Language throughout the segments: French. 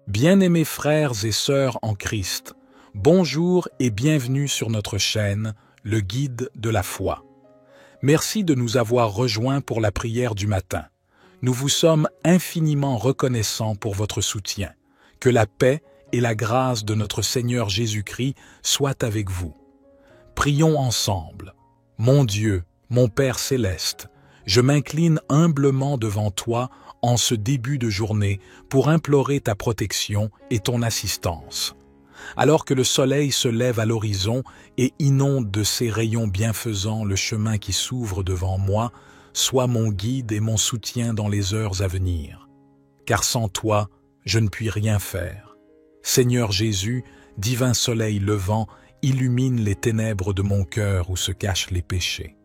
Bien-aimés frères et sœurs en Christ, bonjour et bienvenue sur notre chaîne, le Guide de la foi. Merci de nous avoir rejoints pour la prière du matin. Nous vous sommes infiniment reconnaissants pour votre soutien. Que la paix et la grâce de notre Seigneur Jésus-Christ soient avec vous. Prions ensemble. Mon Dieu, mon Père céleste, je m'incline humblement devant toi en ce début de journée pour implorer ta protection et ton assistance. Alors que le soleil se lève à l'horizon et inonde de ses rayons bienfaisants le chemin qui s'ouvre devant moi, sois mon guide et mon soutien dans les heures à venir. Car sans toi, je ne puis rien faire. Seigneur Jésus, divin soleil levant, illumine les ténèbres de mon cœur où se cachent les péchés.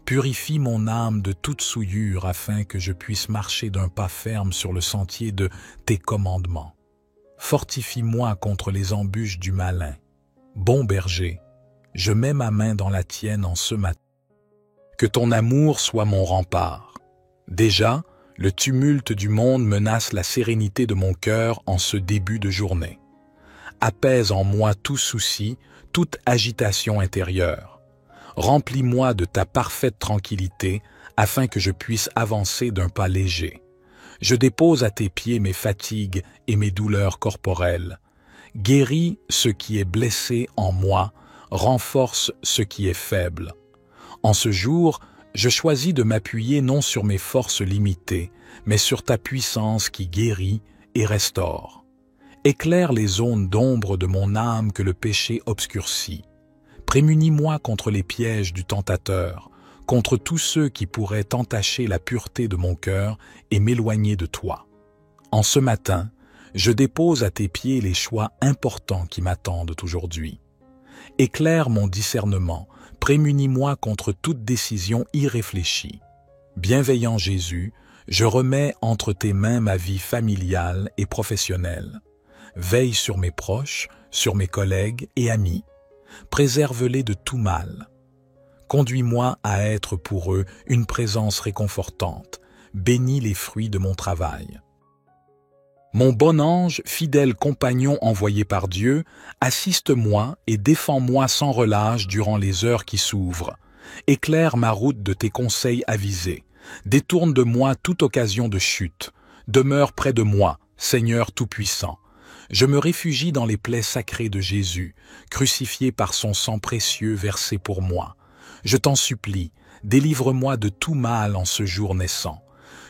Purifie mon âme de toute souillure afin que je puisse marcher d'un pas ferme sur le sentier de tes commandements. Fortifie-moi contre les embûches du malin. Bon berger, je mets ma main dans la tienne en ce matin. Que ton amour soit mon rempart. Déjà, le tumulte du monde menace la sérénité de mon cœur en ce début de journée. Apaise en moi tout souci, toute agitation intérieure. Remplis-moi de ta parfaite tranquillité afin que je puisse avancer d'un pas léger. Je dépose à tes pieds mes fatigues et mes douleurs corporelles. Guéris ce qui est blessé en moi, renforce ce qui est faible. En ce jour, je choisis de m'appuyer non sur mes forces limitées, mais sur ta puissance qui guérit et restaure. Éclaire les zones d'ombre de mon âme que le péché obscurcit. Prémunis-moi contre les pièges du tentateur, contre tous ceux qui pourraient entacher la pureté de mon cœur et m'éloigner de toi. En ce matin, je dépose à tes pieds les choix importants qui m'attendent aujourd'hui. Éclaire mon discernement, prémunis-moi contre toute décision irréfléchie. Bienveillant Jésus, je remets entre tes mains ma vie familiale et professionnelle. Veille sur mes proches, sur mes collègues et amis. Préserve-les de tout mal. Conduis-moi à être pour eux une présence réconfortante. Bénis les fruits de mon travail. Mon bon ange, fidèle compagnon envoyé par Dieu, assiste-moi et défends-moi sans relâche durant les heures qui s'ouvrent. Éclaire ma route de tes conseils avisés. Détourne de moi toute occasion de chute. Demeure près de moi, Seigneur Tout-Puissant. Je me réfugie dans les plaies sacrées de Jésus, crucifié par son sang précieux versé pour moi. Je t'en supplie, délivre-moi de tout mal en ce jour naissant.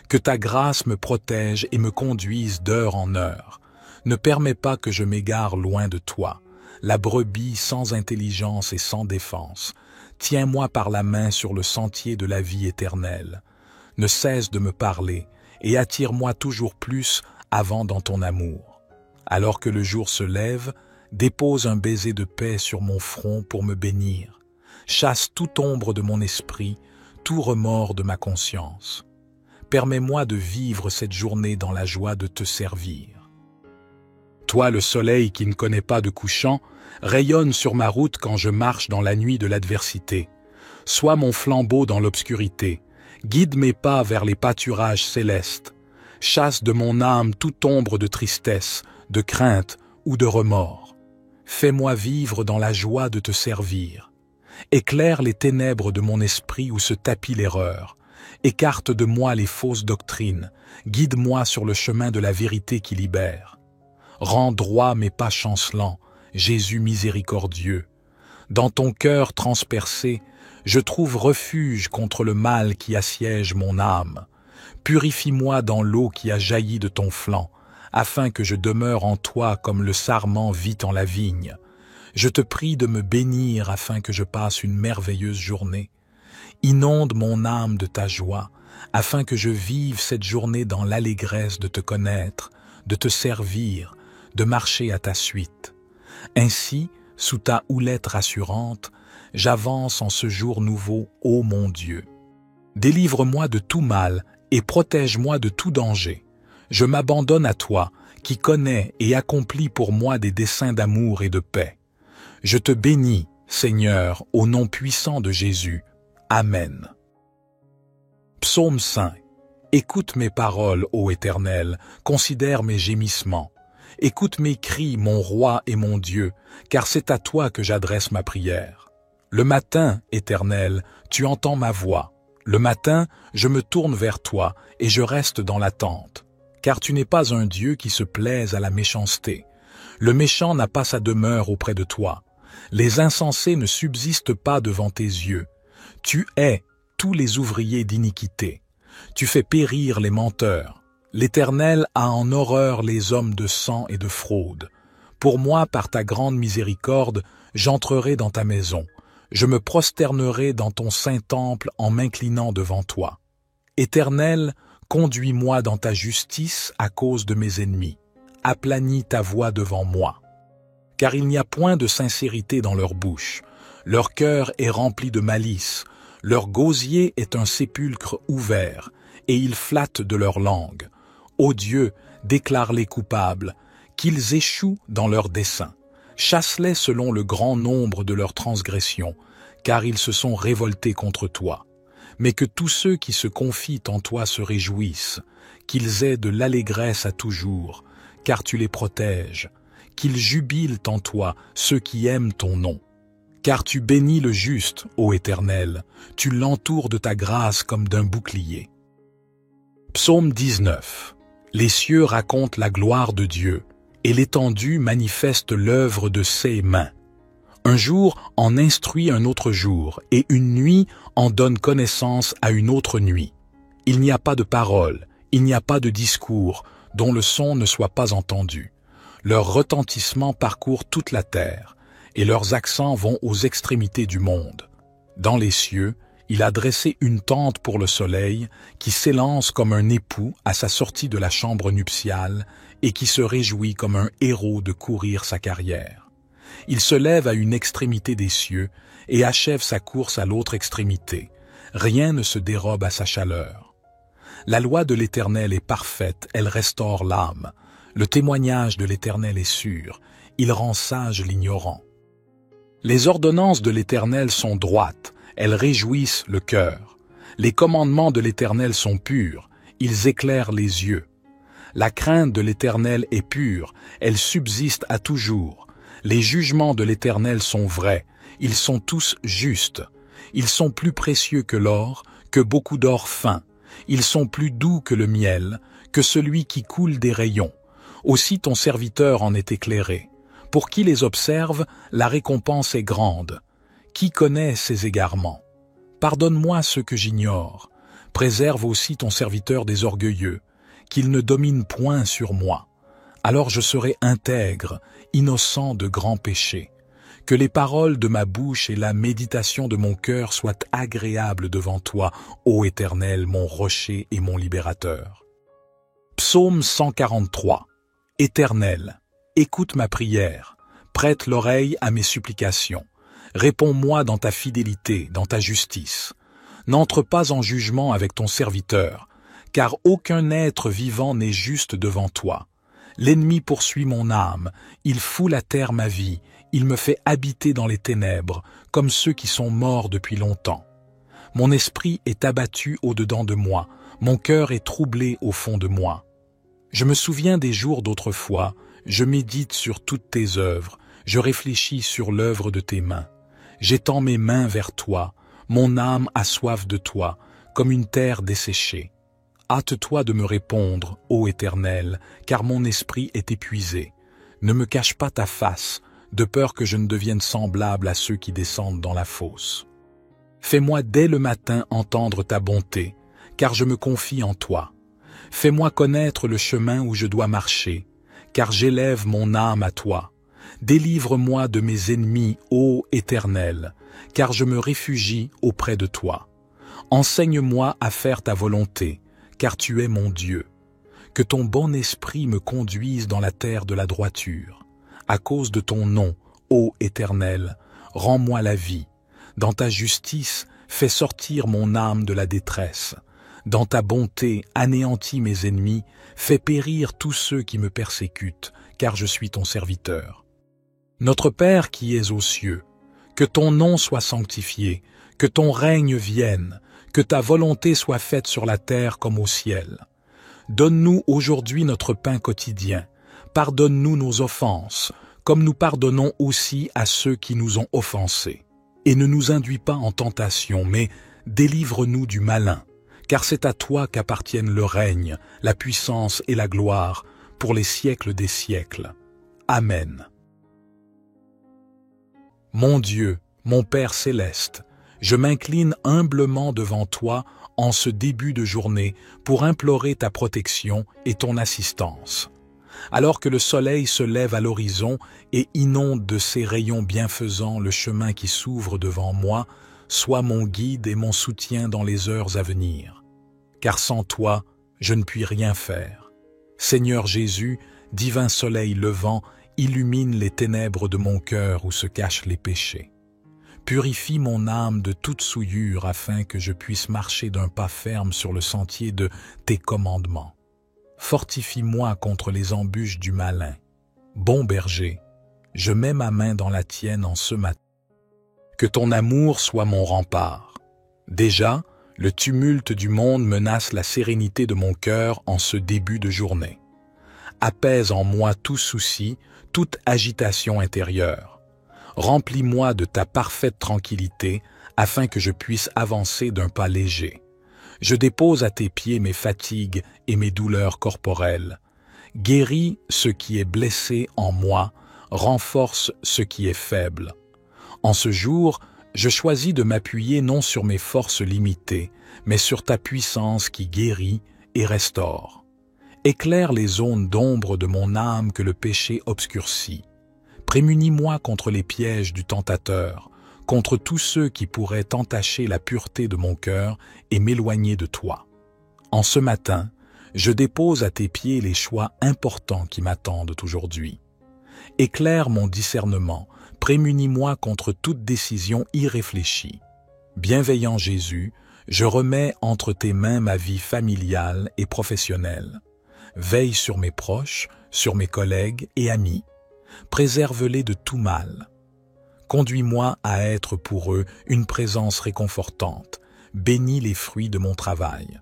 Que ta grâce me protège et me conduise d'heure en heure. Ne permets pas que je m'égare loin de toi, la brebis sans intelligence et sans défense. Tiens-moi par la main sur le sentier de la vie éternelle. Ne cesse de me parler et attire-moi toujours plus avant dans ton amour. Alors que le jour se lève, dépose un baiser de paix sur mon front pour me bénir. Chasse toute ombre de mon esprit, tout remords de ma conscience. Permets-moi de vivre cette journée dans la joie de te servir. Toi, le soleil qui ne connaît pas de couchant, rayonne sur ma route quand je marche dans la nuit de l'adversité. Sois mon flambeau dans l'obscurité. Guide mes pas vers les pâturages célestes. Chasse de mon âme toute ombre de tristesse, de crainte ou de remords. Fais-moi vivre dans la joie de te servir. Éclaire les ténèbres de mon esprit où se tapit l'erreur. Écarte de moi les fausses doctrines. Guide-moi sur le chemin de la vérité qui libère. Rends droit mes pas chancelants, Jésus miséricordieux. Dans ton cœur transpercé, je trouve refuge contre le mal qui assiège mon âme. Purifie-moi dans l'eau qui a jailli de ton flanc, afin que je demeure en toi comme le sarment vit en la vigne. Je te prie de me bénir afin que je passe une merveilleuse journée. Inonde mon âme de ta joie, afin que je vive cette journée dans l'allégresse de te connaître, de te servir, de marcher à ta suite. Ainsi, sous ta houlette rassurante, j'avance en ce jour nouveau, ô mon Dieu. Délivre-moi de tout mal et protège-moi de tout danger. Je m'abandonne à toi, qui connais et accomplis pour moi des desseins d'amour et de paix. Je te bénis, Seigneur, au nom puissant de Jésus. Amen. Psaume 5. Écoute mes paroles, ô Éternel, considère mes gémissements. Écoute mes cris, mon roi et mon Dieu, car c'est à toi que j'adresse ma prière. Le matin, Éternel, tu entends ma voix. Le matin, je me tourne vers toi et je reste dans l'attente. Car tu n'es pas un Dieu qui se plaise à la méchanceté. Le méchant n'a pas sa demeure auprès de toi. Les insensés ne subsistent pas devant tes yeux. Tu hais tous les ouvriers d'iniquité. Tu fais périr les menteurs. L'Éternel a en horreur les hommes de sang et de fraude. Pour moi, par ta grande miséricorde, j'entrerai dans ta maison. Je me prosternerai dans ton saint temple en m'inclinant devant toi. Éternel, conduis-moi dans ta justice à cause de mes ennemis. Aplanis ta voix devant moi. Car il n'y a point de sincérité dans leur bouche. Leur cœur est rempli de malice. Leur gosier est un sépulcre ouvert, et ils flattent de leur langue. Ô Dieu, déclare-les coupables, qu'ils échouent dans leurs desseins. Chasse-les selon le grand nombre de leurs transgressions, car ils se sont révoltés contre toi. Mais que tous ceux qui se confient en toi se réjouissent, qu'ils aient de l'allégresse à toujours, car tu les protèges, qu'ils jubilent en toi ceux qui aiment ton nom. Car tu bénis le juste, ô Éternel, tu l'entoures de ta grâce comme d'un bouclier. Psaume 19. Les cieux racontent la gloire de Dieu, et l'étendue manifeste l'œuvre de ses mains. Un jour en instruit un autre jour, et une nuit en donne connaissance à une autre nuit. Il n'y a pas de parole, il n'y a pas de discours, dont le son ne soit pas entendu. Leur retentissement parcourt toute la terre, et leurs accents vont aux extrémités du monde. Dans les cieux, il a dressé une tente pour le soleil, qui s'élance comme un époux à sa sortie de la chambre nuptiale, et qui se réjouit comme un héros de courir sa carrière. Il se lève à une extrémité des cieux, et achève sa course à l'autre extrémité. Rien ne se dérobe à sa chaleur. La loi de l'Éternel est parfaite, elle restaure l'âme. Le témoignage de l'Éternel est sûr, il rend sage l'ignorant. Les ordonnances de l'Éternel sont droites, elles réjouissent le cœur. Les commandements de l'Éternel sont purs, ils éclairent les yeux. La crainte de l'Éternel est pure, elle subsiste à toujours. Les jugements de l'Éternel sont vrais, ils sont tous justes. Ils sont plus précieux que l'or, que beaucoup d'or fin. Ils sont plus doux que le miel, que celui qui coule des rayons. Aussi ton serviteur en est éclairé. Pour qui les observe, la récompense est grande. Qui connaît ses égarements? Pardonne-moi ce que j'ignore. Préserve aussi ton serviteur des orgueilleux, qu'il ne domine point sur moi. Alors je serai intègre, innocent de grands péchés. Que les paroles de ma bouche et la méditation de mon cœur soient agréables devant toi, ô Éternel, mon rocher et mon libérateur. Psaume 143. Éternel, écoute ma prière, prête l'oreille à mes supplications. Réponds-moi dans ta fidélité, dans ta justice. N'entre pas en jugement avec ton serviteur, car aucun être vivant n'est juste devant toi. L'ennemi poursuit mon âme, il foule à terre ma vie, il me fait habiter dans les ténèbres, comme ceux qui sont morts depuis longtemps. Mon esprit est abattu au-dedans de moi, mon cœur est troublé au fond de moi. Je me souviens des jours d'autrefois, je médite sur toutes tes œuvres, je réfléchis sur l'œuvre de tes mains. J'étends mes mains vers toi, mon âme a soif de toi, comme une terre desséchée. Hâte-toi de me répondre, ô Éternel, car mon esprit est épuisé. Ne me cache pas ta face, de peur que je ne devienne semblable à ceux qui descendent dans la fosse. Fais-moi dès le matin entendre ta bonté, car je me confie en toi. Fais-moi connaître le chemin où je dois marcher, car j'élève mon âme à toi. Délivre-moi de mes ennemis, ô Éternel, car je me réfugie auprès de toi. Enseigne-moi à faire ta volonté, car tu es mon Dieu. Que ton bon esprit me conduise dans la terre de la droiture. À cause de ton nom, ô Éternel, rends-moi la vie. Dans ta justice, fais sortir mon âme de la détresse. Dans ta bonté, anéantis mes ennemis, fais périr tous ceux qui me persécutent, car je suis ton serviteur. Notre Père qui es aux cieux, que ton nom soit sanctifié, que ton règne vienne, que ta volonté soit faite sur la terre comme au ciel. Donne-nous aujourd'hui notre pain quotidien. Pardonne-nous nos offenses, comme nous pardonnons aussi à ceux qui nous ont offensés. Et ne nous induis pas en tentation, mais délivre-nous du malin, car c'est à toi qu'appartiennent le règne, la puissance et la gloire, pour les siècles des siècles. Amen. Mon Dieu, mon Père céleste, je m'incline humblement devant toi en ce début de journée pour implorer ta protection et ton assistance. Alors que le soleil se lève à l'horizon et inonde de ses rayons bienfaisants le chemin qui s'ouvre devant moi, sois mon guide et mon soutien dans les heures à venir. Car sans toi, je ne puis rien faire. Seigneur Jésus, divin soleil levant, illumine les ténèbres de mon cœur où se cachent les péchés. Purifie mon âme de toute souillure afin que je puisse marcher d'un pas ferme sur le sentier de tes commandements. Fortifie-moi contre les embûches du malin. Bon berger, je mets ma main dans la tienne en ce matin. Que ton amour soit mon rempart. Déjà, le tumulte du monde menace la sérénité de mon cœur en ce début de journée. Apaise en moi tout souci, toute agitation intérieure. Remplis-moi de ta parfaite tranquillité afin que je puisse avancer d'un pas léger. Je dépose à tes pieds mes fatigues et mes douleurs corporelles. Guéris ce qui est blessé en moi, renforce ce qui est faible. En ce jour, je choisis de m'appuyer non sur mes forces limitées, mais sur ta puissance qui guérit et restaure. Éclaire les zones d'ombre de mon âme que le péché obscurcit. Prémunis-moi contre les pièges du tentateur, contre tous ceux qui pourraient entacher la pureté de mon cœur et m'éloigner de toi. En ce matin, je dépose à tes pieds les choix importants qui m'attendent aujourd'hui. Éclaire mon discernement, prémunis-moi contre toute décision irréfléchie. Bienveillant Jésus, je remets entre tes mains ma vie familiale et professionnelle. Veille sur mes proches, sur mes collègues et amis. Préserve-les de tout mal. Conduis-moi à être pour eux une présence réconfortante. Bénis les fruits de mon travail.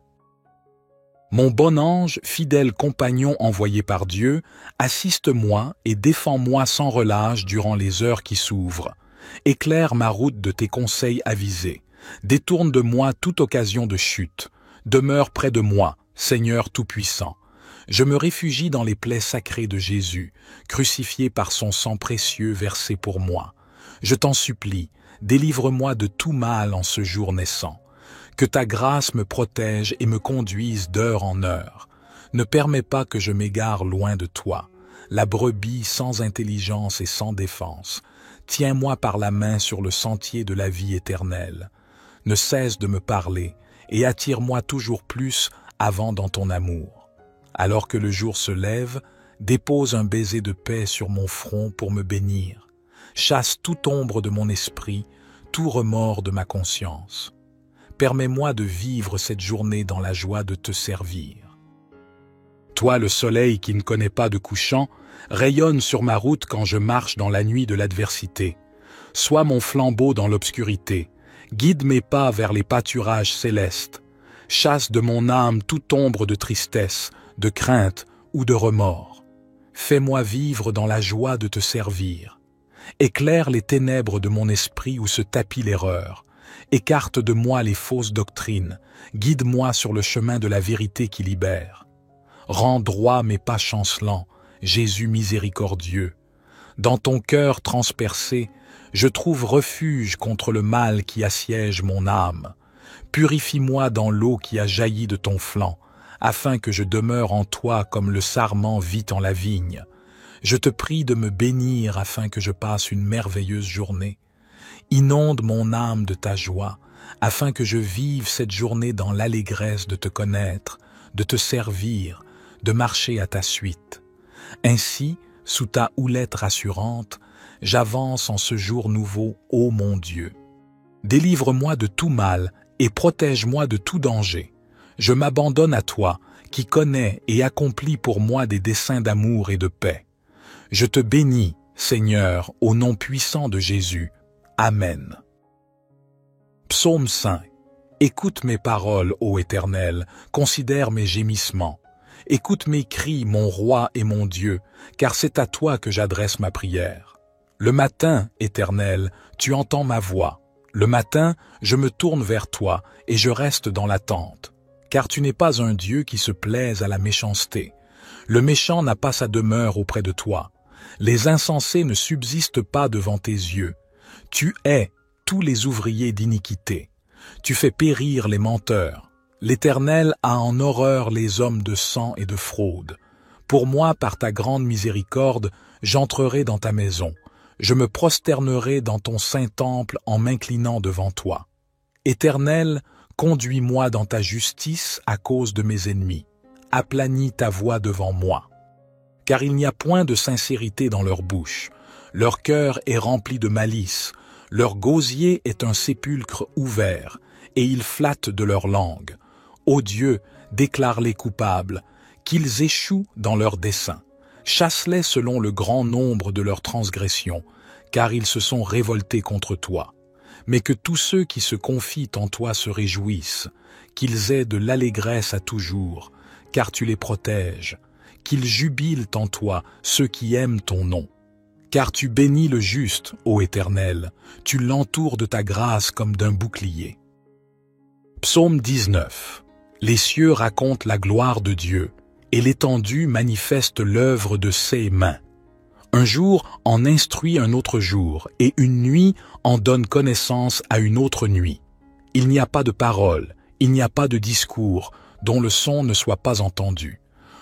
Mon bon ange, fidèle compagnon envoyé par Dieu, assiste-moi et défends-moi sans relâche durant les heures qui s'ouvrent. Éclaire ma route de tes conseils avisés. Détourne de moi toute occasion de chute. Demeure près de moi, Seigneur Tout-Puissant. Je me réfugie dans les plaies sacrées de Jésus, crucifié par son sang précieux versé pour moi. Je t'en supplie, délivre-moi de tout mal en ce jour naissant. Que ta grâce me protège et me conduise d'heure en heure. Ne permets pas que je m'égare loin de toi, la brebis sans intelligence et sans défense. Tiens-moi par la main sur le sentier de la vie éternelle. Ne cesse de me parler et attire-moi toujours plus avant dans ton amour. Alors que le jour se lève, dépose un baiser de paix sur mon front pour me bénir. Chasse toute ombre de mon esprit, tout remords de ma conscience. Permets-moi de vivre cette journée dans la joie de te servir. Toi, le soleil qui ne connaît pas de couchant, rayonne sur ma route quand je marche dans la nuit de l'adversité. Sois mon flambeau dans l'obscurité. Guide mes pas vers les pâturages célestes. Chasse de mon âme toute ombre de tristesse, de crainte ou de remords. Fais-moi vivre dans la joie de te servir. Éclaire les ténèbres de mon esprit où se tapit l'erreur. Écarte de moi les fausses doctrines. Guide-moi sur le chemin de la vérité qui libère. Rends droit mes pas chancelants, Jésus miséricordieux. Dans ton cœur transpercé, je trouve refuge contre le mal qui assiège mon âme. Purifie-moi dans l'eau qui a jailli de ton flanc, afin que je demeure en toi comme le sarment vit en la vigne. Je te prie de me bénir afin que je passe une merveilleuse journée. Inonde mon âme de ta joie, afin que je vive cette journée dans l'allégresse de te connaître, de te servir, de marcher à ta suite. Ainsi, sous ta houlette rassurante, j'avance en ce jour nouveau, ô mon Dieu. Délivre-moi de tout mal et protège-moi de tout danger. Je m'abandonne à toi, qui connais et accomplis pour moi des desseins d'amour et de paix. Je te bénis, Seigneur, au nom puissant de Jésus. Amen. Psaume 5. Écoute mes paroles, ô Éternel, considère mes gémissements. Écoute mes cris, mon roi et mon Dieu, car c'est à toi que j'adresse ma prière. Le matin, Éternel, tu entends ma voix. Le matin, je me tourne vers toi et je reste dans l'attente. Car tu n'es pas un Dieu qui se plaise à la méchanceté. Le méchant n'a pas sa demeure auprès de toi. Les insensés ne subsistent pas devant tes yeux. Tu hais tous les ouvriers d'iniquité. Tu fais périr les menteurs. L'Éternel a en horreur les hommes de sang et de fraude. Pour moi, par ta grande miséricorde, j'entrerai dans ta maison. Je me prosternerai dans ton saint temple en m'inclinant devant toi. Éternel, conduis-moi dans ta justice à cause de mes ennemis. Aplanis ta voix devant moi. Car il n'y a point de sincérité dans leur bouche. Leur cœur est rempli de malice. Leur gosier est un sépulcre ouvert, et ils flattent de leur langue. Ô Dieu, déclare-les coupables, qu'ils échouent dans leurs desseins. Chasse-les selon le grand nombre de leurs transgressions, car ils se sont révoltés contre toi. Mais que tous ceux qui se confient en toi se réjouissent, qu'ils aient de l'allégresse à toujours, car tu les protèges, qu'ils jubilent en toi ceux qui aiment ton nom. Car tu bénis le juste, ô Éternel, tu l'entoures de ta grâce comme d'un bouclier. Psaume 19. Les cieux racontent la gloire de Dieu, et l'étendue manifeste l'œuvre de ses mains. Un jour en instruit un autre jour, et une nuit en donne connaissance à une autre nuit. Il n'y a pas de parole, il n'y a pas de discours, dont le son ne soit pas entendu.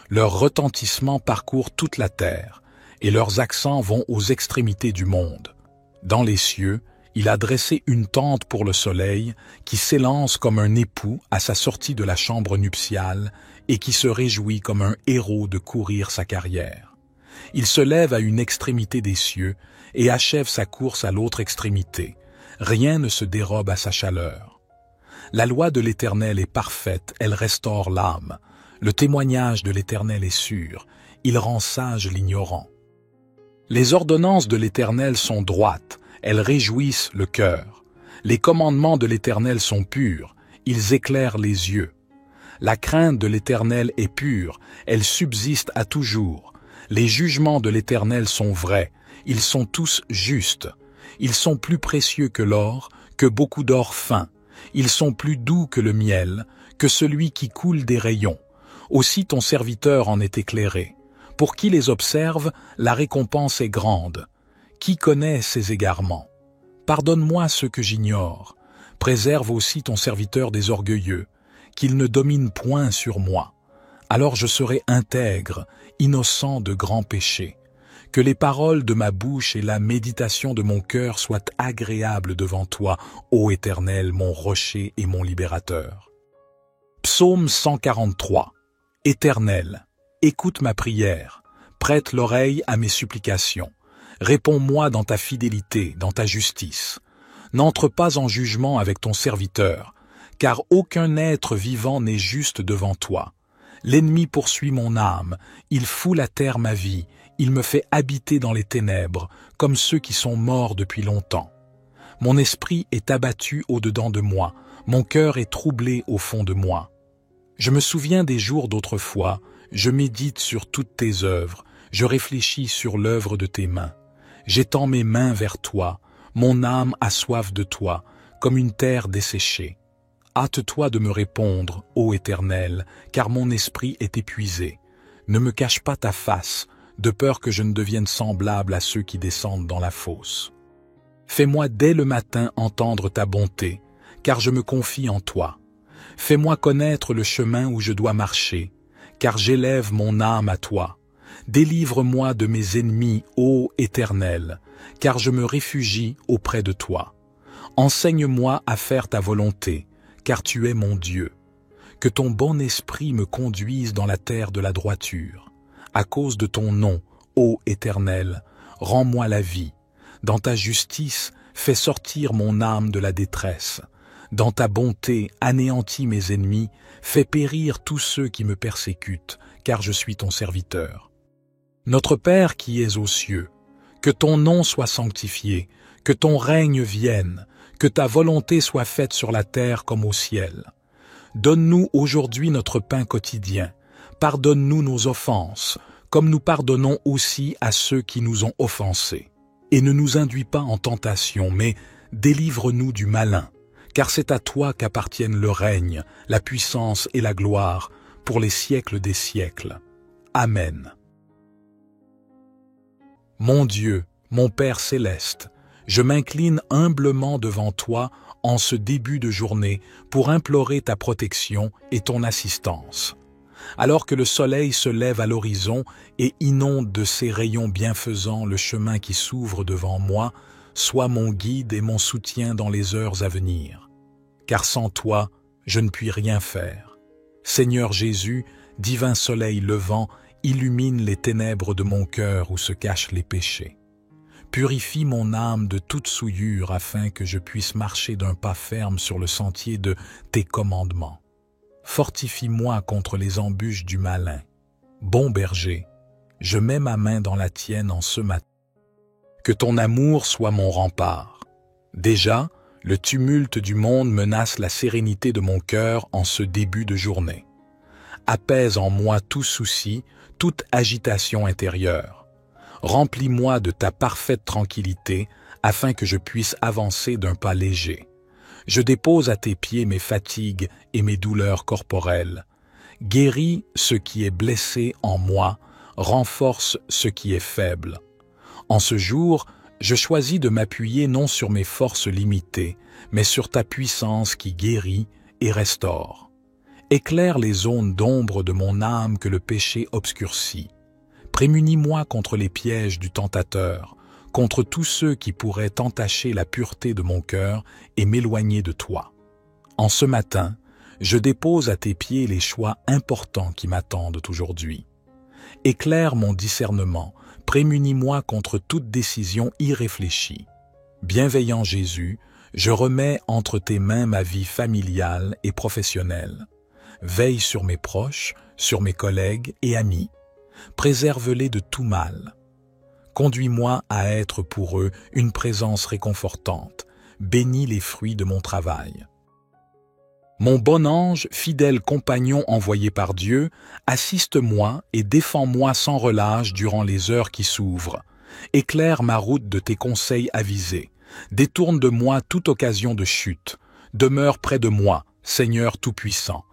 Leur retentissement parcourt toute la terre, et leurs accents vont aux extrémités du monde. Dans les cieux, il a dressé une tente pour le soleil, qui s'élance comme un époux à sa sortie de la chambre nuptiale, et qui se réjouit comme un héros de courir sa carrière. Il se lève à une extrémité des cieux, et achève sa course à l'autre extrémité. Rien ne se dérobe à sa chaleur. La loi de l'Éternel est parfaite, elle restaure l'âme. Le témoignage de l'Éternel est sûr, il rend sage l'ignorant. Les ordonnances de l'Éternel sont droites, elles réjouissent le cœur. Les commandements de l'Éternel sont purs, ils éclairent les yeux. La crainte de l'Éternel est pure, elle subsiste à toujours. Les jugements de l'Éternel sont vrais, ils sont tous justes. Ils sont plus précieux que l'or, que beaucoup d'or fin. Ils sont plus doux que le miel, que celui qui coule des rayons. Aussi ton serviteur en est éclairé. Pour qui les observe, la récompense est grande. Qui connaît ses égarements? Pardonne-moi ce que j'ignore. Préserve aussi ton serviteur des orgueilleux, qu'il ne domine point sur moi. Alors je serai intègre, innocent de grands péchés. Que les paroles de ma bouche et la méditation de mon cœur soient agréables devant toi, ô Éternel, mon rocher et mon libérateur. Psaume 143. Éternel, écoute ma prière, prête l'oreille à mes supplications. Réponds-moi dans ta fidélité, dans ta justice. N'entre pas en jugement avec ton serviteur, car aucun être vivant n'est juste devant toi. L'ennemi poursuit mon âme, il foule à terre ma vie, il me fait habiter dans les ténèbres, comme ceux qui sont morts depuis longtemps. Mon esprit est abattu au-dedans de moi, mon cœur est troublé au fond de moi. Je me souviens des jours d'autrefois, je médite sur toutes tes œuvres, je réfléchis sur l'œuvre de tes mains. J'étends mes mains vers toi, mon âme a soif de toi, comme une terre desséchée. Hâte-toi de me répondre, ô Éternel, car mon esprit est épuisé. Ne me cache pas ta face, de peur que je ne devienne semblable à ceux qui descendent dans la fosse. Fais-moi dès le matin entendre ta bonté, car je me confie en toi. Fais-moi connaître le chemin où je dois marcher, car j'élève mon âme à toi. Délivre-moi de mes ennemis, ô Éternel, car je me réfugie auprès de toi. Enseigne-moi à faire ta volonté, car tu es mon Dieu. Que ton bon esprit me conduise dans la terre de la droiture. À cause de ton nom, ô Éternel, rends-moi la vie. Dans ta justice, fais sortir mon âme de la détresse. Dans ta bonté, anéantis mes ennemis, fais périr tous ceux qui me persécutent, car je suis ton serviteur. Notre Père qui es aux cieux, que ton nom soit sanctifié, que ton règne vienne, que ta volonté soit faite sur la terre comme au ciel. Donne-nous aujourd'hui notre pain quotidien. Pardonne-nous nos offenses, comme nous pardonnons aussi à ceux qui nous ont offensés. Et ne nous induis pas en tentation, mais délivre-nous du malin, car c'est à toi qu'appartiennent le règne, la puissance et la gloire, pour les siècles des siècles. Amen. Mon Dieu, mon Père céleste, je m'incline humblement devant toi en ce début de journée pour implorer ta protection et ton assistance. Alors que le soleil se lève à l'horizon et inonde de ses rayons bienfaisants le chemin qui s'ouvre devant moi, sois mon guide et mon soutien dans les heures à venir. Car sans toi, je ne puis rien faire. Seigneur Jésus, divin soleil levant, illumine les ténèbres de mon cœur où se cachent les péchés. Purifie mon âme de toute souillure afin que je puisse marcher d'un pas ferme sur le sentier de tes commandements. Fortifie-moi contre les embûches du malin. Bon berger, je mets ma main dans la tienne en ce matin. Que ton amour soit mon rempart. Déjà, le tumulte du monde menace la sérénité de mon cœur en ce début de journée. Apaise en moi tout souci, toute agitation intérieure. Remplis-moi de ta parfaite tranquillité afin que je puisse avancer d'un pas léger. Je dépose à tes pieds mes fatigues et mes douleurs corporelles. Guéris ce qui est blessé en moi, renforce ce qui est faible. En ce jour, je choisis de m'appuyer non sur mes forces limitées, mais sur ta puissance qui guérit et restaure. Éclaire les zones d'ombre de mon âme que le péché obscurcit. Prémunis-moi contre les pièges du tentateur, contre tous ceux qui pourraient entacher la pureté de mon cœur et m'éloigner de toi. En ce matin, je dépose à tes pieds les choix importants qui m'attendent aujourd'hui. Éclaire mon discernement, prémunis-moi contre toute décision irréfléchie. Bienveillant Jésus, je remets entre tes mains ma vie familiale et professionnelle. Veille sur mes proches, sur mes collègues et amis. Préserve-les de tout mal. Conduis-moi à être pour eux une présence réconfortante. Bénis les fruits de mon travail. Mon bon ange, fidèle compagnon envoyé par Dieu, assiste-moi et défends-moi sans relâche durant les heures qui s'ouvrent. Éclaire ma route de tes conseils avisés. Détourne de moi toute occasion de chute. Demeure près de moi, Seigneur Tout-Puissant.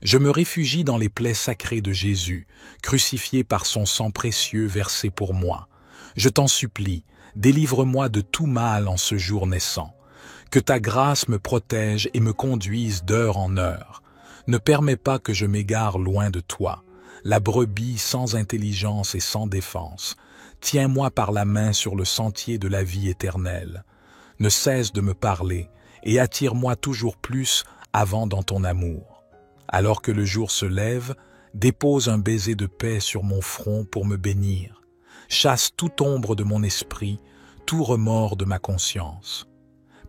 Je me réfugie dans les plaies sacrées de Jésus, crucifié par son sang précieux versé pour moi. Je t'en supplie, délivre-moi de tout mal en ce jour naissant. Que ta grâce me protège et me conduise d'heure en heure. Ne permets pas que je m'égare loin de toi, la brebis sans intelligence et sans défense. Tiens-moi par la main sur le sentier de la vie éternelle. Ne cesse de me parler et attire-moi toujours plus avant dans ton amour. Alors que le jour se lève, dépose un baiser de paix sur mon front pour me bénir. Chasse toute ombre de mon esprit, tout remords de ma conscience.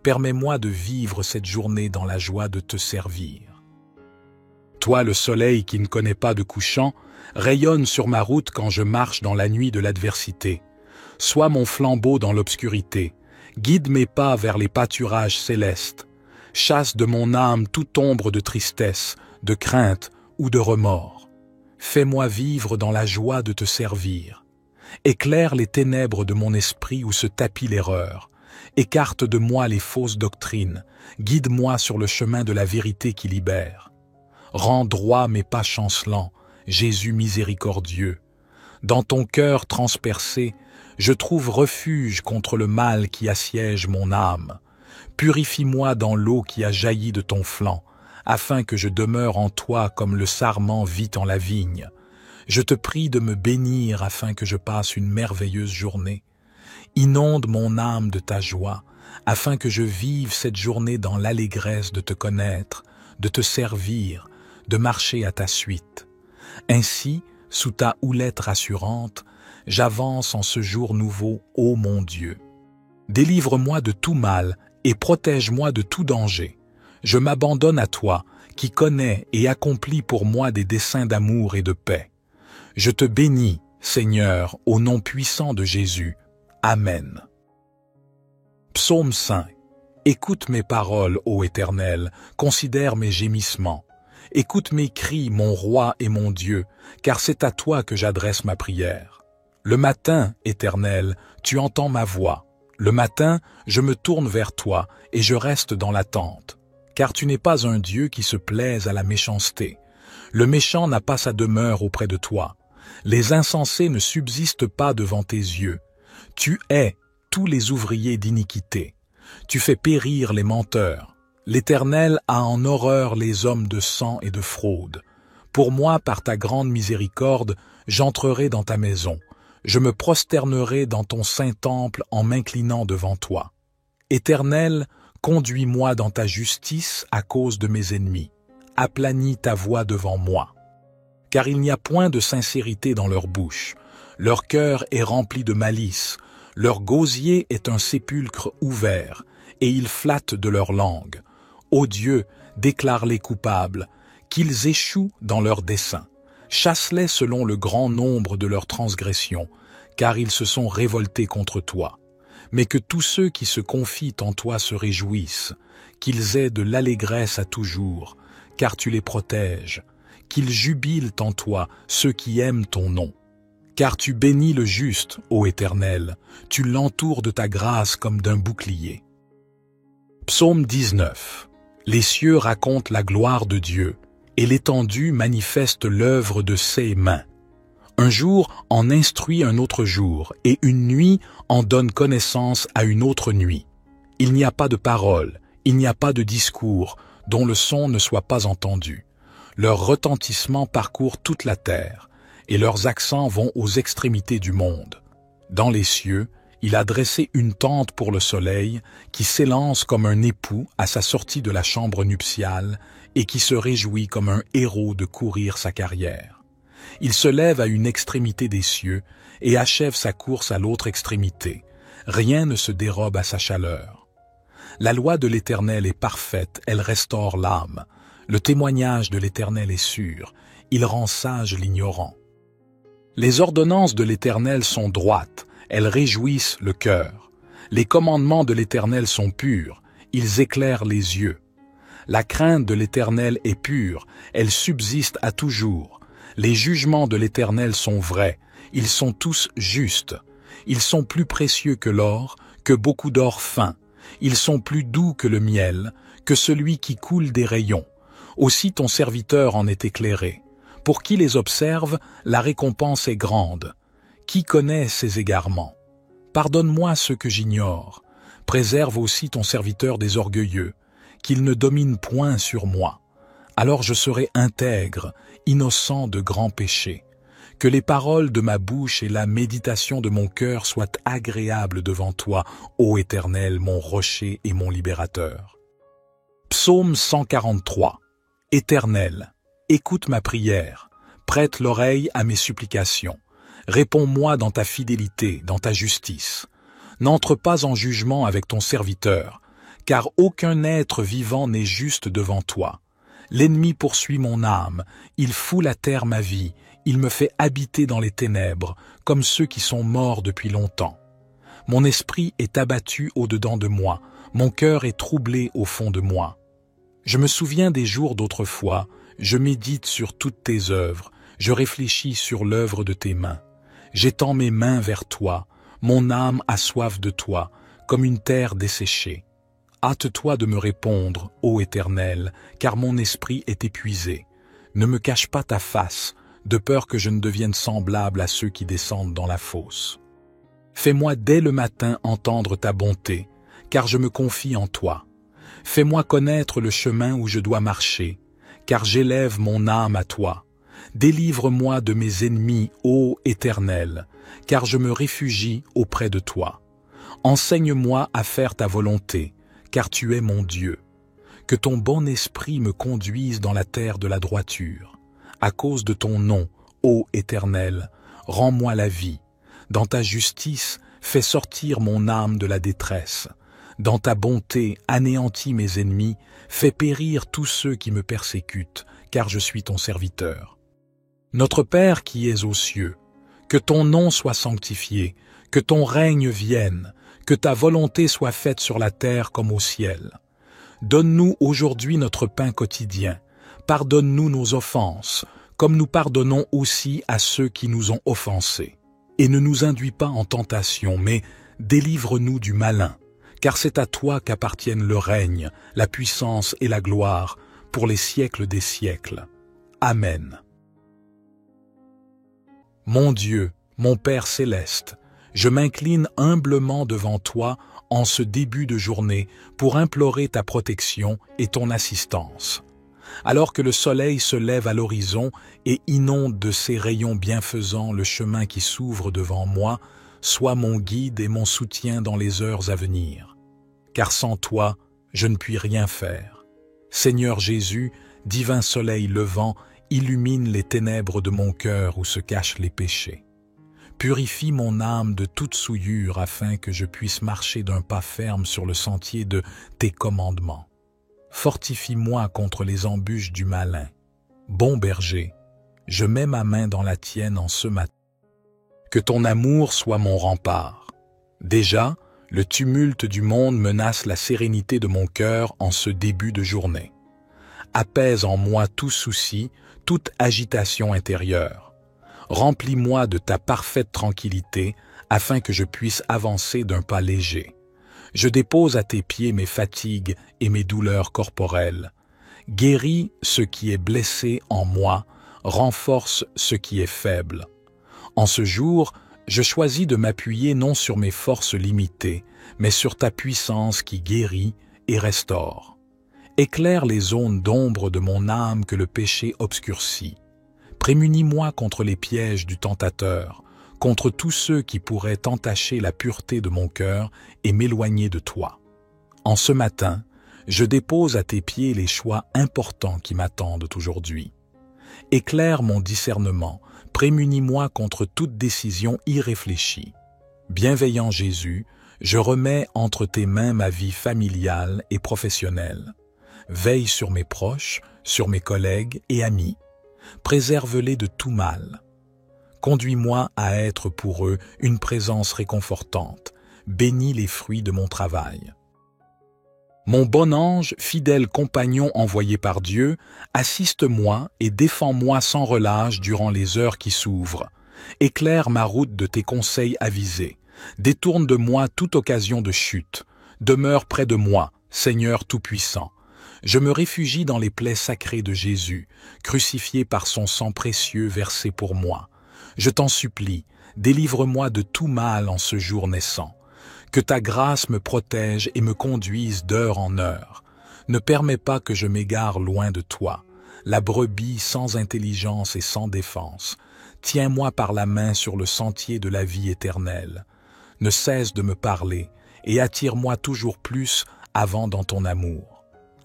Permets-moi de vivre cette journée dans la joie de te servir. Toi, le soleil qui ne connaît pas de couchant, rayonne sur ma route quand je marche dans la nuit de l'adversité. Sois mon flambeau dans l'obscurité. Guide mes pas vers les pâturages célestes. Chasse de mon âme toute ombre de tristesse, de crainte ou de remords. Fais-moi vivre dans la joie de te servir. Éclaire les ténèbres de mon esprit où se tapit l'erreur. Écarte de moi les fausses doctrines. Guide-moi sur le chemin de la vérité qui libère. Rends droit mes pas chancelants, Jésus miséricordieux. Dans ton cœur transpercé, je trouve refuge contre le mal qui assiège mon âme. Purifie-moi dans l'eau qui a jailli de ton flanc, afin que je demeure en toi comme le sarment vit en la vigne. Je te prie de me bénir afin que je passe une merveilleuse journée. Inonde mon âme de ta joie, afin que je vive cette journée dans l'allégresse de te connaître, de te servir, de marcher à ta suite. Ainsi, sous ta houlette rassurante, j'avance en ce jour nouveau, ô mon Dieu. Délivre-moi de tout mal et protège-moi de tout danger. Je m'abandonne à toi, qui connais et accomplis pour moi des desseins d'amour et de paix. Je te bénis, Seigneur, au nom puissant de Jésus. Amen. Psaume 5. Écoute mes paroles, ô Éternel, considère mes gémissements. Écoute mes cris, mon roi et mon Dieu, car c'est à toi que j'adresse ma prière. Le matin, Éternel, tu entends ma voix. Le matin, je me tourne vers toi et je reste dans l'attente. Car tu n'es pas un Dieu qui se plaise à la méchanceté. Le méchant n'a pas sa demeure auprès de toi. Les insensés ne subsistent pas devant tes yeux. Tu hais tous les ouvriers d'iniquité. Tu fais périr les menteurs. L'Éternel a en horreur les hommes de sang et de fraude. Pour moi, par ta grande miséricorde, j'entrerai dans ta maison. Je me prosternerai dans ton saint temple en m'inclinant devant toi. Éternel, conduis-moi dans ta justice à cause de mes ennemis. Aplanis ta voix devant moi. Car il n'y a point de sincérité dans leur bouche. Leur cœur est rempli de malice. Leur gosier est un sépulcre ouvert, et ils flattent de leur langue. Ô Dieu, déclare-les coupables, qu'ils échouent dans leurs desseins. Chasse-les selon le grand nombre de leurs transgressions, car ils se sont révoltés contre toi. Mais que tous ceux qui se confient en toi se réjouissent, qu'ils aient de l'allégresse à toujours, car tu les protèges, qu'ils jubilent en toi ceux qui aiment ton nom. Car tu bénis le juste, ô Éternel, tu l'entoures de ta grâce comme d'un bouclier. Psaume 19. Les cieux racontent la gloire de Dieu, et l'étendue manifeste l'œuvre de ses mains. Un jour en instruit un autre jour, et une nuit en donne connaissance à une autre nuit. Il n'y a pas de parole, il n'y a pas de discours, dont le son ne soit pas entendu. Leur retentissement parcourt toute la terre, et leurs accents vont aux extrémités du monde. Dans les cieux, il a dressé une tente pour le soleil, qui s'élance comme un époux à sa sortie de la chambre nuptiale, et qui se réjouit comme un héros de courir sa carrière. Il se lève à une extrémité des cieux, et achève sa course à l'autre extrémité. Rien ne se dérobe à sa chaleur. La loi de l'Éternel est parfaite, elle restaure l'âme. Le témoignage de l'Éternel est sûr, il rend sage l'ignorant. Les ordonnances de l'Éternel sont droites, elles réjouissent le cœur. Les commandements de l'Éternel sont purs, ils éclairent les yeux. La crainte de l'Éternel est pure, elle subsiste à toujours. Les jugements de l'Éternel sont vrais, ils sont tous justes. Ils sont plus précieux que l'or, que beaucoup d'or fin. Ils sont plus doux que le miel, que celui qui coule des rayons. Aussi ton serviteur en est éclairé. Pour qui les observe, la récompense est grande. Qui connaît ses égarements? Pardonne-moi ce que j'ignore. Préserve aussi ton serviteur des orgueilleux, qu'il ne domine point sur moi. Alors je serai intègre, innocent de grands péchés. Que les paroles de ma bouche et la méditation de mon cœur soient agréables devant toi, ô Éternel, mon rocher et mon libérateur. Psaume 143. Éternel, écoute ma prière, prête l'oreille à mes supplications. Réponds-moi dans ta fidélité, dans ta justice. N'entre pas en jugement avec ton serviteur, car aucun être vivant n'est juste devant toi. L'ennemi poursuit mon âme, il foule à terre ma vie, il me fait habiter dans les ténèbres, comme ceux qui sont morts depuis longtemps. Mon esprit est abattu au-dedans de moi, mon cœur est troublé au fond de moi. Je me souviens des jours d'autrefois, je médite sur toutes tes œuvres, je réfléchis sur l'œuvre de tes mains. J'étends mes mains vers toi, mon âme a soif de toi, comme une terre desséchée. Hâte-toi de me répondre, ô Éternel, car mon esprit est épuisé. Ne me cache pas ta face, de peur que je ne devienne semblable à ceux qui descendent dans la fosse. Fais-moi dès le matin entendre ta bonté, car je me confie en toi. Fais-moi connaître le chemin où je dois marcher, car j'élève mon âme à toi. Délivre-moi de mes ennemis, ô Éternel, car je me réfugie auprès de toi. Enseigne-moi à faire ta volonté, car tu es mon Dieu. Que ton bon esprit me conduise dans la terre de la droiture. À cause de ton nom, ô Éternel, rends-moi la vie. Dans ta justice, fais sortir mon âme de la détresse. Dans ta bonté, anéantis mes ennemis, fais périr tous ceux qui me persécutent, car je suis ton serviteur. Notre Père qui es aux cieux, que ton nom soit sanctifié, que ton règne vienne, que ta volonté soit faite sur la terre comme au ciel. Donne-nous aujourd'hui notre pain quotidien. Pardonne-nous nos offenses, comme nous pardonnons aussi à ceux qui nous ont offensés. Et ne nous induis pas en tentation, mais délivre-nous du malin, car c'est à toi qu'appartiennent le règne, la puissance et la gloire, pour les siècles des siècles. Amen. Mon Dieu, mon Père céleste, je m'incline humblement devant toi en ce début de journée pour implorer ta protection et ton assistance. Alors que le soleil se lève à l'horizon et inonde de ses rayons bienfaisants le chemin qui s'ouvre devant moi, sois mon guide et mon soutien dans les heures à venir. Car sans toi, je ne puis rien faire. Seigneur Jésus, divin soleil levant, illumine les ténèbres de mon cœur où se cachent les péchés. Purifie mon âme de toute souillure afin que je puisse marcher d'un pas ferme sur le sentier de tes commandements. Fortifie-moi contre les embûches du malin. Bon berger, je mets ma main dans la tienne en ce matin. Que ton amour soit mon rempart. Déjà, le tumulte du monde menace la sérénité de mon cœur en ce début de journée. Apaise en moi tout souci, toute agitation intérieure. Remplis-moi de ta parfaite tranquillité afin que je puisse avancer d'un pas léger. Je dépose à tes pieds mes fatigues et mes douleurs corporelles. Guéris ce qui est blessé en moi, renforce ce qui est faible. En ce jour, je choisis de m'appuyer non sur mes forces limitées, mais sur ta puissance qui guérit et restaure. Éclaire les zones d'ombre de mon âme que le péché obscurcit. Prémunis-moi contre les pièges du tentateur, contre tous ceux qui pourraient entacher la pureté de mon cœur et m'éloigner de toi. En ce matin, je dépose à tes pieds les choix importants qui m'attendent aujourd'hui. Éclaire mon discernement, prémunis-moi contre toute décision irréfléchie. Bienveillant Jésus, je remets entre tes mains ma vie familiale et professionnelle. Veille sur mes proches, sur mes collègues et amis. Préserve-les de tout mal. Conduis-moi à être pour eux une présence réconfortante. Bénis les fruits de mon travail. Mon bon ange, fidèle compagnon envoyé par Dieu, assiste-moi et défends-moi sans relâche durant les heures qui s'ouvrent. Éclaire ma route de tes conseils avisés. Détourne de moi toute occasion de chute. Demeure près de moi, Seigneur Tout-Puissant. Je me réfugie dans les plaies sacrées de Jésus, crucifié par son sang précieux versé pour moi. Je t'en supplie, délivre-moi de tout mal en ce jour naissant. Que ta grâce me protège et me conduise d'heure en heure. Ne permets pas que je m'égare loin de toi, la brebis sans intelligence et sans défense. Tiens-moi par la main sur le sentier de la vie éternelle. Ne cesse de me parler et attire-moi toujours plus avant dans ton amour.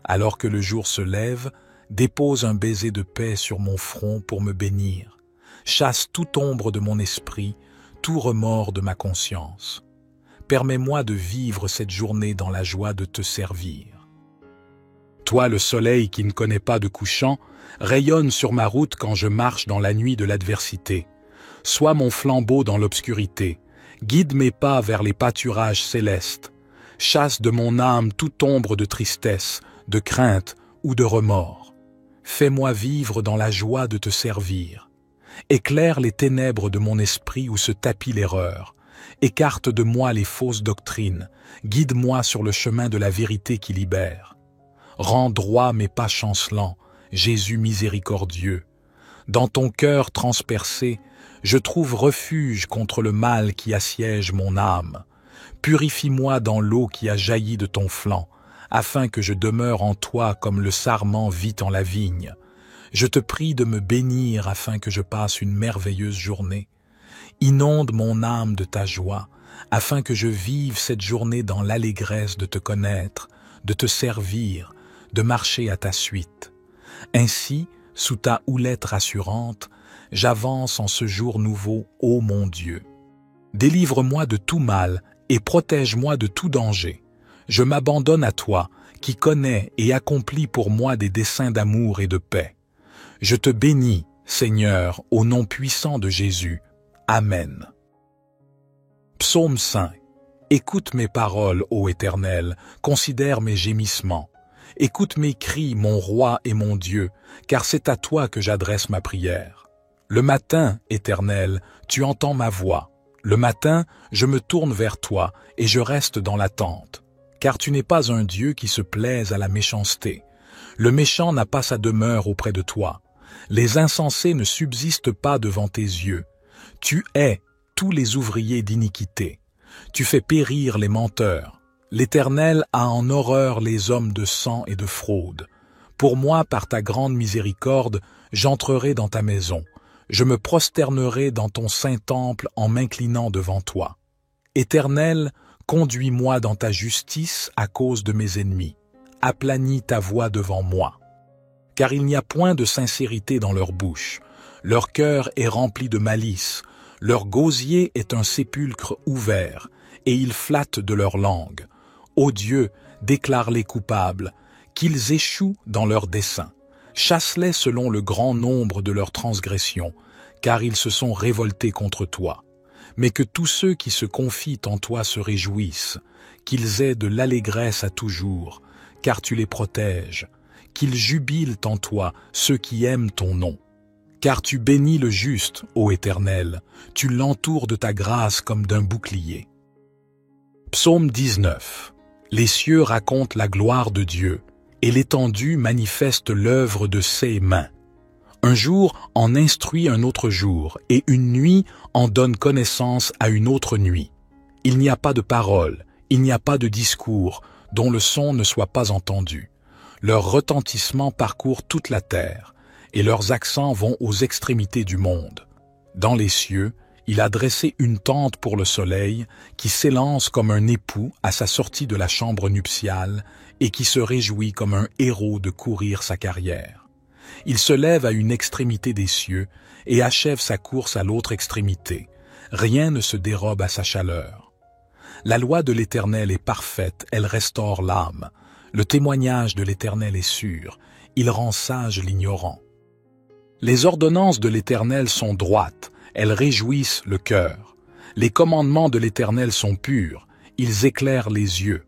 Alors que le jour se lève, dépose un baiser de paix sur mon front pour me bénir. Chasse toute ombre de mon esprit, tout remords de ma conscience. Permets-moi de vivre cette journée dans la joie de te servir. Toi, le soleil qui ne connaît pas de couchant, rayonne sur ma route quand je marche dans la nuit de l'adversité. Sois mon flambeau dans l'obscurité. Guide mes pas vers les pâturages célestes. Chasse de mon âme toute ombre de tristesse, de crainte ou de remords. Fais-moi vivre dans la joie de te servir. Éclaire les ténèbres de mon esprit où se tapit l'erreur. Écarte de moi les fausses doctrines. Guide-moi sur le chemin de la vérité qui libère. Rends droit mes pas chancelants, Jésus miséricordieux. Dans ton cœur transpercé, je trouve refuge contre le mal qui assiège mon âme. Purifie-moi dans l'eau qui a jailli de ton flanc, afin que je demeure en toi comme le sarment vit en la vigne. Je te prie de me bénir afin que je passe une merveilleuse journée. Inonde mon âme de ta joie, afin que je vive cette journée dans l'allégresse de te connaître, de te servir, de marcher à ta suite. Ainsi, sous ta houlette rassurante, j'avance en ce jour nouveau, ô mon Dieu. Délivre-moi de tout mal et protège-moi de tout danger. Je m'abandonne à toi, qui connais et accomplis pour moi des desseins d'amour et de paix. Je te bénis, Seigneur, au nom puissant de Jésus. Amen. Psaume 5. Écoute mes paroles, ô Éternel, considère mes gémissements. Écoute mes cris, mon roi et mon Dieu, car c'est à toi que j'adresse ma prière. Le matin, Éternel, tu entends ma voix. Le matin, je me tourne vers toi et je reste dans l'attente. Car tu n'es pas un Dieu qui se plaise à la méchanceté. Le méchant n'a pas sa demeure auprès de toi. Les insensés ne subsistent pas devant tes yeux. Tu hais tous les ouvriers d'iniquité. Tu fais périr les menteurs. L'Éternel a en horreur les hommes de sang et de fraude. Pour moi, par ta grande miséricorde, j'entrerai dans ta maison. Je me prosternerai dans ton saint temple en m'inclinant devant toi. Éternel, conduis-moi dans ta justice à cause de mes ennemis. Aplanis ta voix devant moi. Car il n'y a point de sincérité dans leur bouche. Leur cœur est rempli de malice. Leur gosier est un sépulcre ouvert, et ils flattent de leur langue. Ô Dieu, déclare-les coupables, qu'ils échouent dans leurs desseins. Chasse-les selon le grand nombre de leurs transgressions, car ils se sont révoltés contre toi. Mais que tous ceux qui se confient en toi se réjouissent, qu'ils aient de l'allégresse à toujours, car tu les protèges, qu'ils jubilent en toi ceux qui aiment ton nom. Car tu bénis le juste, ô Éternel, tu l'entoures de ta grâce comme d'un bouclier. Psaume 19. Les cieux racontent la gloire de Dieu, et l'étendue manifeste l'œuvre de ses mains. Un jour en instruit un autre jour, et une nuit en donne connaissance à une autre nuit. Il n'y a pas de parole, il n'y a pas de discours, dont le son ne soit pas entendu. Leur retentissement parcourt toute la terre, et leurs accents vont aux extrémités du monde. Dans les cieux, il a dressé une tente pour le soleil, qui s'élance comme un époux à sa sortie de la chambre nuptiale, et qui se réjouit comme un héros de courir sa carrière. Il se lève à une extrémité des cieux, et achève sa course à l'autre extrémité. Rien ne se dérobe à sa chaleur. La loi de l'Éternel est parfaite, elle restaure l'âme. Le témoignage de l'Éternel est sûr, il rend sage l'ignorant. Les ordonnances de l'Éternel sont droites, elles réjouissent le cœur. Les commandements de l'Éternel sont purs, ils éclairent les yeux.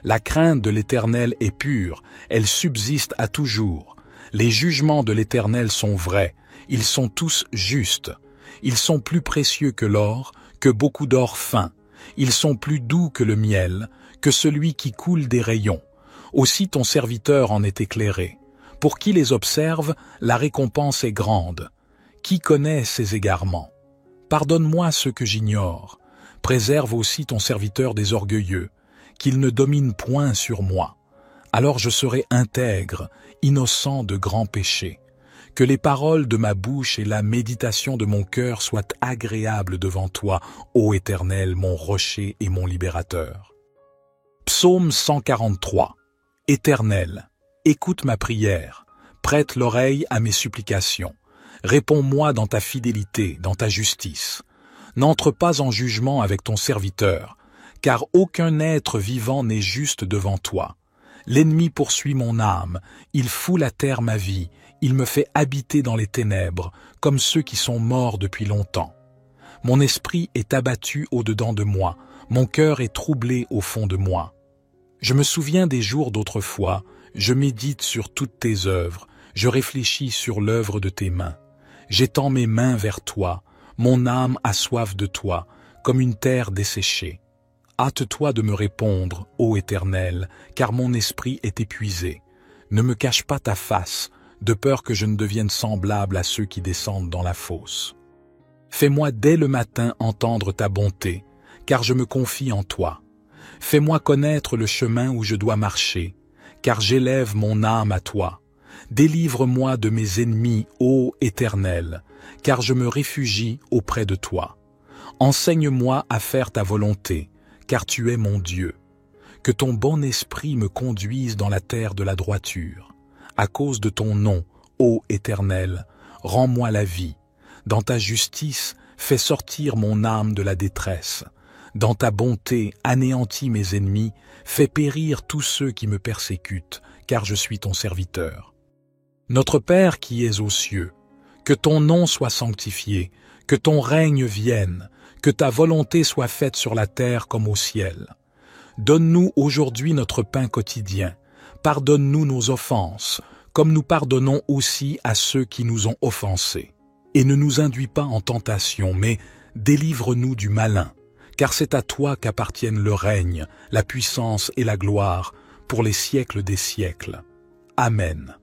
La crainte de l'Éternel est pure, elle subsiste à toujours. Les jugements de l'Éternel sont vrais, ils sont tous justes. Ils sont plus précieux que l'or, que beaucoup d'or fin. Ils sont plus doux que le miel, que celui qui coule des rayons. Aussi ton serviteur en est éclairé. Pour qui les observe, la récompense est grande. Qui connaît ses égarements? Pardonne-moi ce que j'ignore. Préserve aussi ton serviteur des orgueilleux, qu'il ne domine point sur moi. Alors je serai intègre, innocent de grands péchés. Que les paroles de ma bouche et la méditation de mon cœur soient agréables devant toi, ô Éternel, mon rocher et mon libérateur. Psaume 143. Éternel, écoute ma prière, prête l'oreille à mes supplications. Réponds-moi dans ta fidélité, dans ta justice. N'entre pas en jugement avec ton serviteur, car aucun être vivant n'est juste devant toi. L'ennemi poursuit mon âme, il foule à terre ma vie, il me fait habiter dans les ténèbres, comme ceux qui sont morts depuis longtemps. Mon esprit est abattu au-dedans de moi, mon cœur est troublé au fond de moi. Je me souviens des jours d'autrefois, je médite sur toutes tes œuvres, je réfléchis sur l'œuvre de tes mains. J'étends mes mains vers toi, mon âme a soif de toi, comme une terre desséchée. Hâte-toi de me répondre, ô Éternel, car mon esprit est épuisé. Ne me cache pas ta face, de peur que je ne devienne semblable à ceux qui descendent dans la fosse. Fais-moi dès le matin entendre ta bonté, car je me confie en toi. Fais-moi connaître le chemin où je dois marcher, car j'élève mon âme à toi. Délivre-moi de mes ennemis, ô Éternel, car je me réfugie auprès de toi. Enseigne-moi à faire ta volonté, car tu es mon Dieu. Que ton bon esprit me conduise dans la terre de la droiture. À cause de ton nom, ô Éternel, rends-moi la vie. Dans ta justice, fais sortir mon âme de la détresse. Dans ta bonté, anéantis mes ennemis, fais périr tous ceux qui me persécutent, car je suis ton serviteur. Notre Père qui es aux cieux, que ton nom soit sanctifié, que ton règne vienne, que ta volonté soit faite sur la terre comme au ciel. Donne-nous aujourd'hui notre pain quotidien. Pardonne-nous nos offenses, comme nous pardonnons aussi à ceux qui nous ont offensés. Et ne nous induis pas en tentation, mais délivre-nous du malin, car c'est à toi qu'appartiennent le règne, la puissance et la gloire, pour les siècles des siècles. Amen.